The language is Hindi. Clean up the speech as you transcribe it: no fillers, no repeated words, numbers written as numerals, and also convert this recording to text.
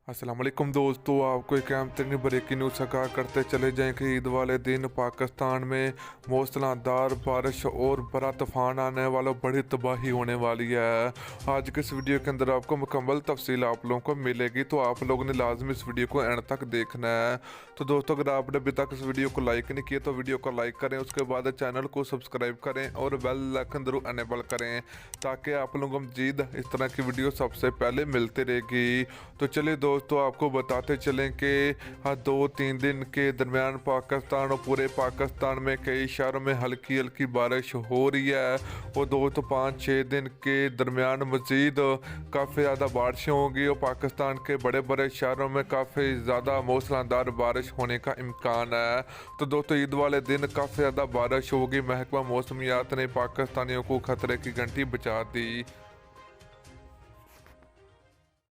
अस्सलाम वालेकुम दोस्तों, आपको एक अहम तरीन ब्रेकिंग न्यूज़ आगाह करते चले जाएं कि ईद वाले दिन पाकिस्तान में मूसलाधार बारिश और बड़ा तूफान आने वाला, बड़ी तबाही होने वाली है। आज के इस वीडियो के अंदर आपको मुकम्मल तफसील आप लोगों को मिलेगी, तो आप लोगों ने लाजमी इस वीडियो को एंड तक देखना है। तो दोस्तों, अगर आपने अभी तक इस वीडियो को लाइक नहीं किया तो वीडियो को लाइक करें, उसके बाद चैनल को सब्सक्राइब करें और बेल आइकन जरूर अनेबल करें ताकि आप लोगों को मजीद इस तरह की वीडियो सबसे पहले मिलती रहेगी। तो चलिए दोस्तों, आपको बताते चलें कि 2-3 दिन के दरमियान पाकिस्तान और पूरे पाकिस्तान में कई शहरों में हल्की हल्की बारिश हो रही है और 5-6 दिन के दरमियान मज़ीद काफ़ी ज़्यादा बारिशें होंगी और पाकिस्तान के बड़े बड़े शहरों में काफ़ी ज़्यादा मूसलाधार बारिश होने का इम्कान है। तो दोस्तों, ईद वाले दिन काफ़ी ज़्यादा बारिश होगी। महकमा मौसमियात ने पाकिस्तानियों को खतरे की घंटी बजा दी।